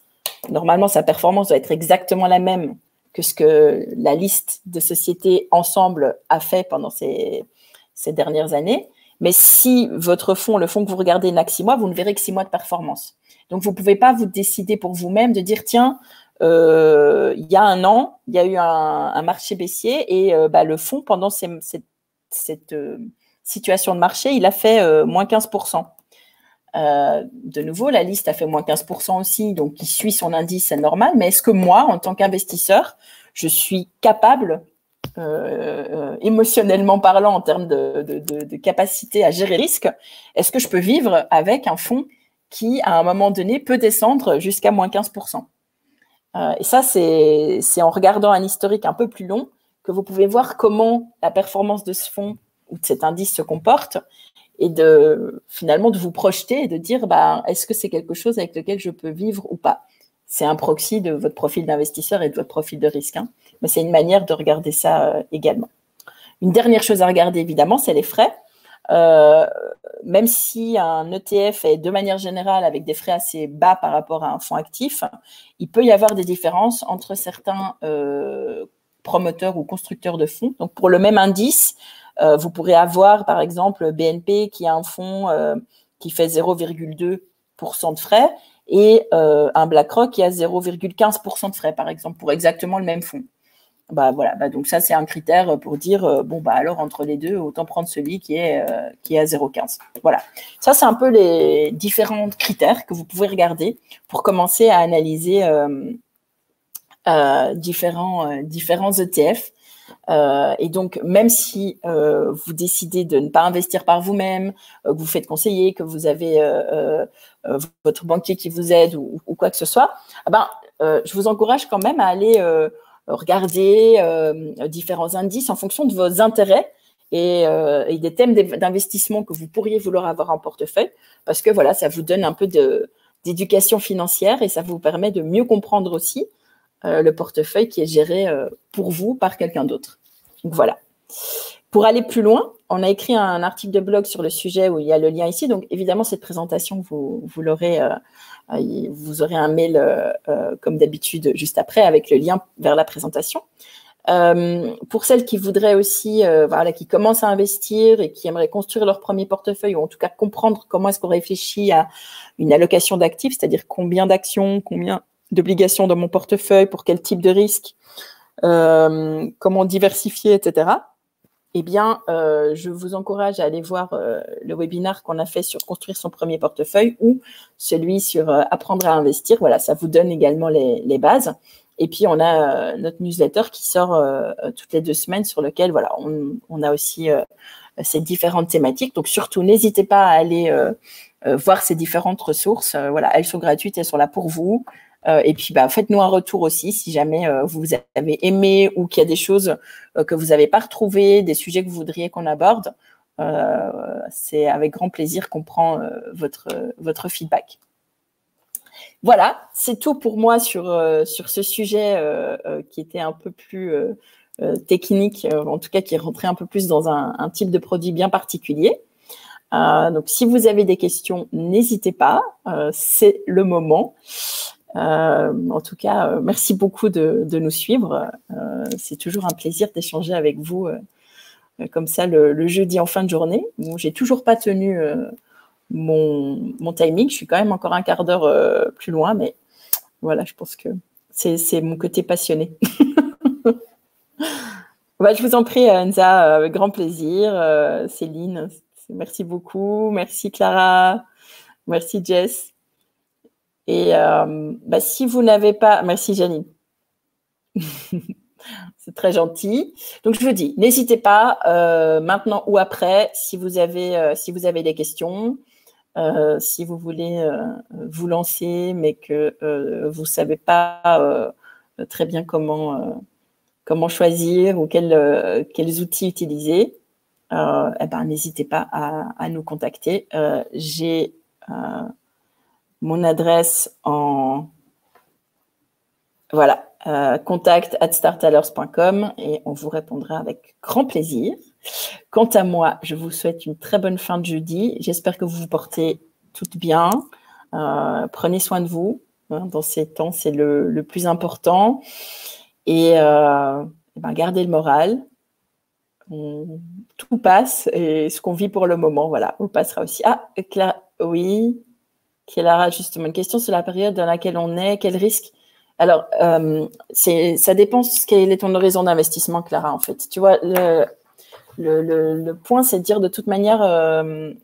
normalement, sa performance doit être exactement la même que ce que la liste de sociétés ensemble a fait pendant ces dernières années. Mais si votre fonds, le fonds que vous regardez n'a que 6 mois, vous ne verrez que 6 mois de performance. Donc, vous ne pouvez pas vous décider pour vous-même de dire, tiens, il y a un an, il y a eu un marché baissier et le fonds, pendant cette situation de marché, il a fait moins 15%. De nouveau, la liste a fait moins 15% aussi, donc qui suit son indice, c'est normal. Mais est-ce que moi, en tant qu'investisseur, je suis capable, émotionnellement parlant, en termes de capacité à gérer risque, est-ce que je peux vivre avec un fonds qui, à un moment donné, peut descendre jusqu'à moins 15%? Et ça, c'est en regardant un historique un peu plus long que vous pouvez voir comment la performance de ce fonds ou de cet indice se comporte, et finalement de vous projeter et de dire est-ce que c'est quelque chose avec lequel je peux vivre ou pas. C'est un proxy de votre profil d'investisseur et de votre profil de risque, hein. Mais c'est une manière de regarder ça également. Une dernière chose à regarder, évidemment, c'est les frais. Même si un ETF est de manière générale avec des frais assez bas par rapport à un fonds actif, il peut y avoir des différences entre certains promoteurs ou constructeurs de fonds. Donc, pour le même indice, vous pourrez avoir, par exemple, BNP qui a un fonds qui fait 0,2% de frais et un BlackRock qui a 0,15% de frais, par exemple, pour exactement le même fonds. Voilà. Donc ça, c'est un critère pour dire, alors entre les deux, autant prendre celui qui est à 0,15. Voilà. Ça, c'est un peu les différents critères que vous pouvez regarder pour commencer à analyser différents ETF. Et donc, même si vous décidez de ne pas investir par vous-même, que vous faites conseiller, que vous avez votre banquier qui vous aide ou quoi que ce soit, je vous encourage quand même à aller regarder différents indices en fonction de vos intérêts et des thèmes d'investissement que vous pourriez vouloir avoir en portefeuille, parce que voilà, ça vous donne un peu d'éducation financière et ça vous permet de mieux comprendre aussi le portefeuille qui est géré pour vous par quelqu'un d'autre. Donc voilà. Pour aller plus loin, on a écrit un article de blog sur le sujet où il y a le lien ici. Donc évidemment, cette présentation, vous l'aurez, vous aurez un mail comme d'habitude juste après avec le lien vers la présentation. Pour celles qui voudraient aussi, qui commencent à investir et qui aimeraient construire leur premier portefeuille, ou en tout cas comprendre comment est-ce qu'on réfléchit à une allocation d'actifs, c'est-à-dire combien d'actions, combien d'obligations dans mon portefeuille, pour quel type de risque, comment diversifier, etc. Eh bien, je vous encourage à aller voir le webinaire qu'on a fait sur construire son premier portefeuille ou celui sur apprendre à investir. Voilà, ça vous donne également les bases. Et puis, on a notre newsletter qui sort toutes les 2 semaines sur lequel, voilà, on a aussi ces différentes thématiques. Donc, surtout, n'hésitez pas à aller voir ces différentes ressources. Voilà, elles sont gratuites, elles sont là pour vous. Et puis, faites-nous un retour aussi si jamais vous avez aimé ou qu'il y a des choses que vous n'avez pas retrouvées, des sujets que vous voudriez qu'on aborde. C'est avec grand plaisir qu'on prend votre feedback. Voilà, c'est tout pour moi sur ce sujet qui était un peu plus technique, en tout cas qui rentrait un peu plus dans un type de produit bien particulier. Donc, si vous avez des questions, n'hésitez pas, c'est le moment. En tout cas, merci beaucoup de nous suivre. C'est toujours un plaisir d'échanger avec vous comme ça le jeudi en fin de journée. Bon, j'ai toujours pas tenu mon timing. Je suis quand même encore un quart d'heure plus loin, mais voilà, je pense que c'est mon côté passionné. Je vous en prie, Anza, avec grand plaisir. Céline, merci beaucoup. Merci Clara. Merci Jess. Et si vous n'avez pas... Merci Janine. C'est très gentil. Donc, je vous dis, n'hésitez pas, maintenant ou après, si vous avez des questions, si vous voulez vous lancer, mais que vous ne savez pas très bien comment choisir ou quels outils utiliser, n'hésitez pas à nous contacter. J'ai mon adresse en contact@startalers.com et on vous répondra avec grand plaisir. Quant à moi, je vous souhaite une très bonne fin de jeudi. J'espère que vous vous portez toutes bien. Prenez soin de vous. Dans ces temps, c'est le plus important. Et gardez le moral. Tout passe et ce qu'on vit pour le moment, voilà, on passera aussi. Ah, Claire, oui. Clara, justement, une question sur la période dans laquelle on est, quel risque? Alors, ça dépend quel est ton horizon d'investissement, Clara, en fait. Tu vois, le point, c'est de dire de toute manière, bon,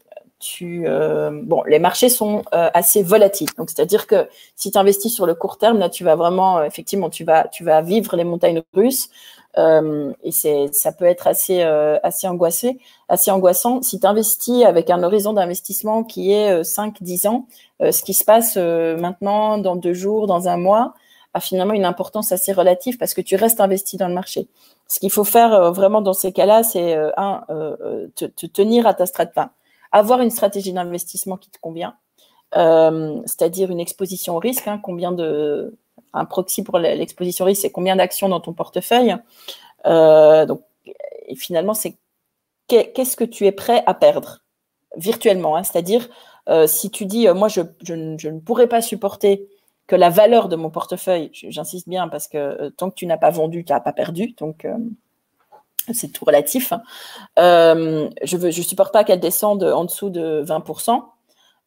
les marchés sont assez volatiles. Donc, c'est-à-dire que si tu investis sur le court terme, là, tu vas vraiment, effectivement, tu vas vivre les montagnes russes. Et ça peut être assez angoissant. Si tu investis avec un horizon d'investissement qui est 5-10 ans, ce qui se passe maintenant, dans 2 jours, dans un mois, a finalement une importance assez relative parce que tu restes investi dans le marché. Ce qu'il faut faire vraiment dans ces cas-là, c'est te tenir à ta stratégie, avoir une stratégie d'investissement qui te convient, c'est-à-dire une exposition au risque, un proxy pour l'exposition au risque, c'est combien d'actions dans ton portefeuille. Donc, et finalement, c'est qu'est-ce que tu es prêt à perdre virtuellement, c'est-à-dire si tu dis moi je ne pourrais pas supporter que la valeur de mon portefeuille, j'insiste bien parce que tant que tu n'as pas vendu, tu n'as pas perdu, donc c'est tout relatif. Je supporte pas qu'elle descende en dessous de 20%.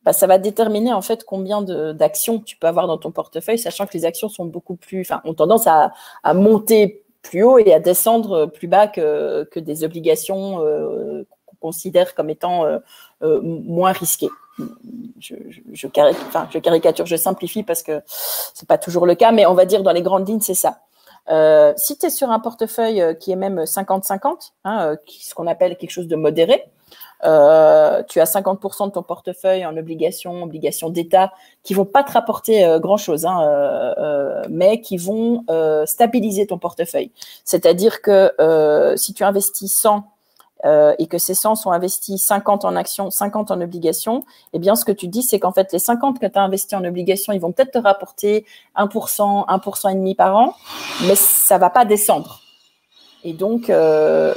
Bah, ça va déterminer en fait combien d'actions tu peux avoir dans ton portefeuille, sachant que les actions sont ont tendance à monter plus haut et à descendre plus bas que des obligations qu'on considère comme étant moins risquées. Je caricature, je simplifie parce que c'est pas toujours le cas, mais on va dire dans les grandes lignes, c'est ça. Si tu es sur un portefeuille qui est même 50-50, ce qu'on appelle quelque chose de modéré, tu as 50% de ton portefeuille en obligations d'État qui vont pas te rapporter grand-chose, mais qui vont stabiliser ton portefeuille. C'est-à-dire que si tu investis 100 et que ces 100 sont investis 50 en actions, 50 en obligations, eh bien, ce que tu dis, c'est qu'en fait, les 50 que tu as investis en obligations, ils vont peut-être te rapporter 1%, 1,5% par an, mais ça va pas descendre. Et donc, je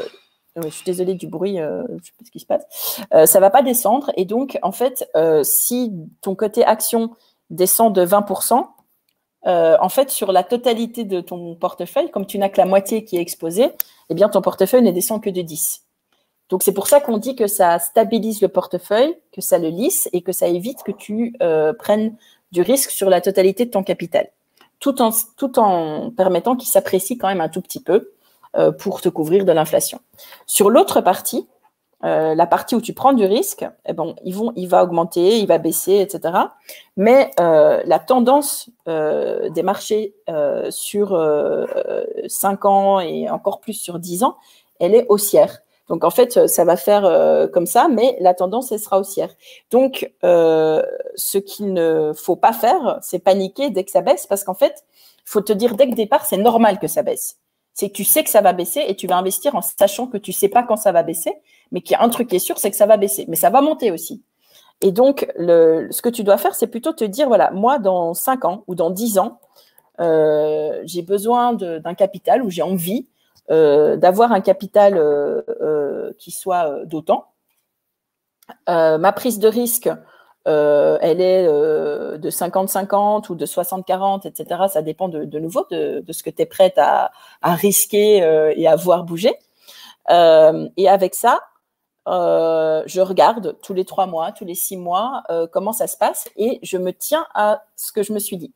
suis désolée du bruit, je sais pas ce qui se passe. Ça va pas descendre. Et donc, en fait, si ton côté action descend de 20%, en fait, sur la totalité de ton portefeuille, comme tu n'as que la moitié qui est exposée, eh bien, ton portefeuille ne descend que de 10. Donc, c'est pour ça qu'on dit que ça stabilise le portefeuille, que ça le lisse et que ça évite que tu prennes du risque sur la totalité de ton capital, tout en permettant qu'il s'apprécie quand même un tout petit peu pour te couvrir de l'inflation. Sur l'autre partie, la partie où tu prends du risque, il va augmenter, il va baisser, etc. Mais la tendance des marchés sur 5 ans et encore plus sur 10 ans, elle est haussière. Donc, en fait, ça va faire comme ça, mais la tendance, elle sera haussière. Donc, ce qu'il ne faut pas faire, c'est paniquer dès que ça baisse, parce qu'en fait, il faut te dire dès que départ, c'est normal que ça baisse. C'est que tu sais que ça va baisser et tu vas investir en sachant que tu ne sais pas quand ça va baisser, mais qu'il y a un truc qui est sûr, c'est que ça va baisser. Mais ça va monter aussi. Et donc, ce que tu dois faire, c'est plutôt te dire, voilà, moi, dans 5 ans ou dans 10 ans, j'ai besoin d'un capital ou j'ai envie d'avoir un capital qui soit d'autant. Ma prise de risque, elle est de 50-50 ou de 60-40, etc. Ça dépend de nouveau de ce que tu es prête à risquer et à voir bouger. Et avec ça, je regarde tous les 3 mois, tous les 6 mois, comment ça se passe et je me tiens à ce que je me suis dit.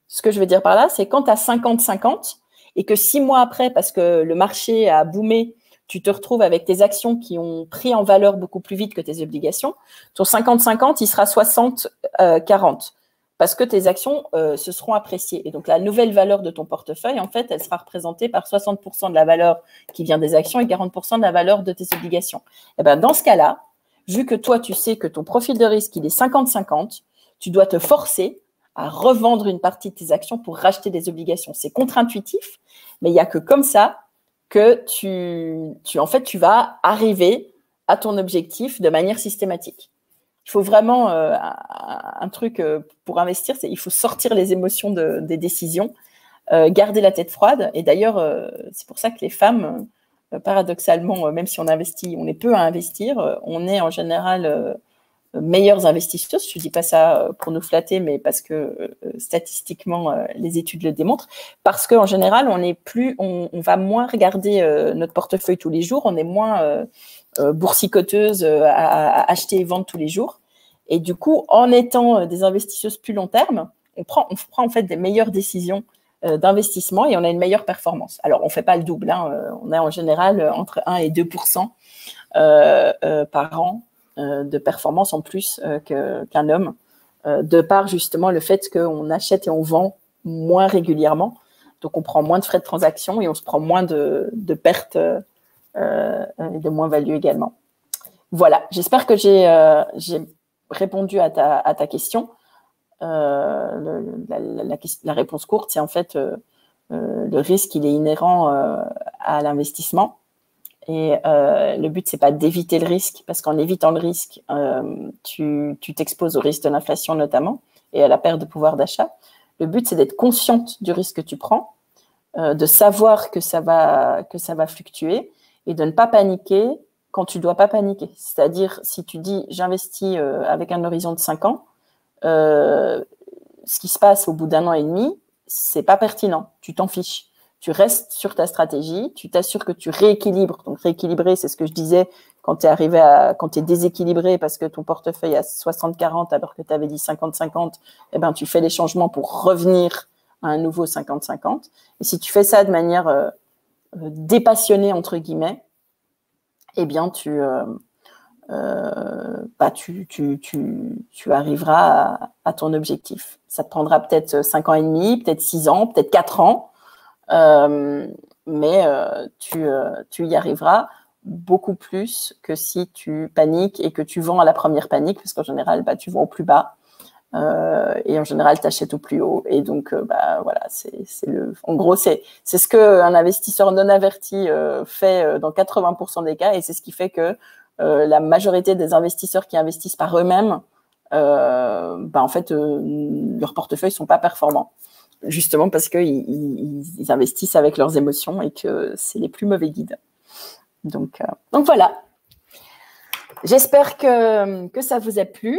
Ce que je veux dire par là, c'est quand tu as 50-50 et que 6 mois après, parce que le marché a boomé, tu te retrouves avec tes actions qui ont pris en valeur beaucoup plus vite que tes obligations, ton 50-50, il sera 60-40 parce que tes actions se seront appréciées. Et donc, la nouvelle valeur de ton portefeuille, en fait, elle sera représentée par 60% de la valeur qui vient des actions et 40% de la valeur de tes obligations. Et ben, dans ce cas-là, vu que toi, tu sais que ton profil de risque, il est 50-50, tu dois te forcer à revendre une partie de tes actions pour racheter des obligations. C'est contre-intuitif, mais il n'y a que comme ça que tu vas arriver à ton objectif de manière systématique. Il faut vraiment un truc pour investir, il faut sortir les émotions des décisions, garder la tête froide. Et d'ailleurs, c'est pour ça que les femmes, paradoxalement, même si on investit, on est peu à investir, on est en général meilleures investisseuses. Je ne dis pas ça pour nous flatter, mais parce que statistiquement, les études le démontrent. Parce qu'en général, on va moins regarder notre portefeuille tous les jours, on est moins boursicoteuse à acheter et vendre tous les jours. Et du coup, en étant des investisseuses plus long terme, on prend en fait des meilleures décisions d'investissement et on a une meilleure performance. Alors, on ne fait pas le double, hein, on a en général entre 1 et 2% par an de performance en plus qu'un homme, de par justement le fait qu'on achète et on vend moins régulièrement. Donc, on prend moins de frais de transaction et on se prend moins de pertes et de moins-value également. Voilà, j'espère que j'ai répondu à ta question. La réponse courte, c'est en fait le risque, il est inhérent à l'investissement. Et le but, c'est pas d'éviter le risque, parce qu'en évitant le risque, tu t'exposes au risque de l'inflation notamment et à la perte de pouvoir d'achat. Le but, c'est d'être consciente du risque que tu prends, de savoir que ça va fluctuer et de ne pas paniquer quand tu ne dois pas paniquer. C'est-à-dire, si tu dis j'investis avec un horizon de 5 ans, ce qui se passe au bout d'1 an et demi, c'est pas pertinent. Tu t'en fiches. Tu restes sur ta stratégie, tu t'assures que tu rééquilibres. Donc, rééquilibrer, c'est ce que je disais quand tu es déséquilibré parce que ton portefeuille est à 60-40 alors que tu avais dit 50-50, eh ben, tu fais les changements pour revenir à un nouveau 50-50. Et si tu fais ça de manière dépassionnée, entre guillemets, eh bien, tu arriveras à ton objectif. Ça te prendra peut-être 5 ans et demi, peut-être 6 ans, peut-être 4 ans, mais tu y arriveras beaucoup plus que si tu paniques et que tu vends à la première panique, parce qu'en général, tu vends au plus bas. Et en général, tu achètes au plus haut. Et donc, voilà, en gros, c'est ce qu'un investisseur non averti fait dans 80% des cas. Et c'est ce qui fait que la majorité des investisseurs qui investissent par eux-mêmes, en fait, leurs portefeuilles ne sont pas performants. Justement parce qu'ils investissent avec leurs émotions et que c'est les plus mauvais guides. Donc voilà. J'espère que ça vous a plu.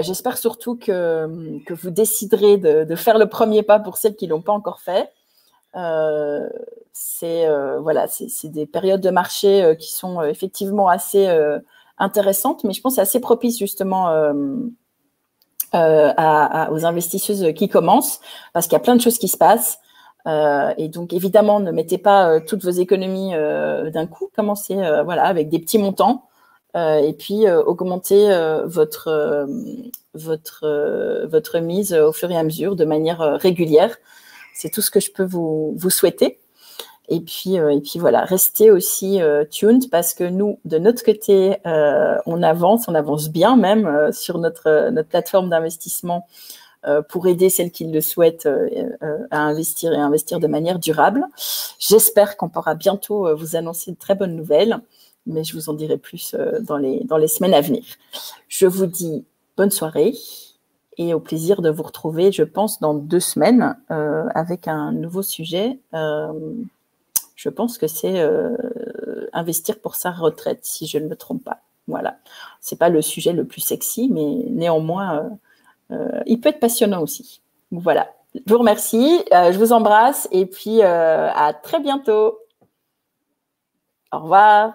J'espère surtout que vous déciderez de faire le premier pas pour celles qui ne l'ont pas encore fait. C'est des périodes de marché qui sont effectivement assez intéressantes, mais je pense que c'est assez propice justement aux investisseuses qui commencent, parce qu'il y a plein de choses qui se passent. Et donc, évidemment, ne mettez pas toutes vos économies d'un coup. Commencez avec des petits montants. Et puis augmenter votre mise au fur et à mesure de manière régulière. C'est tout ce que je peux vous souhaiter. Et puis voilà, restez aussi tuned parce que nous, de notre côté, on avance bien même sur notre plateforme d'investissement pour aider celles qui le souhaitent à investir et à investir de manière durable. J'espère qu'on pourra bientôt vous annoncer de très bonnes nouvelles. Mais je vous en dirai plus dans les semaines à venir. Je vous dis bonne soirée et au plaisir de vous retrouver, je pense, dans 2 semaines avec un nouveau sujet. Je pense que c'est investir pour sa retraite, si je ne me trompe pas. Voilà. Ce n'est pas le sujet le plus sexy, mais néanmoins, il peut être passionnant aussi. Voilà. Je vous remercie, je vous embrasse et puis à très bientôt. Au revoir.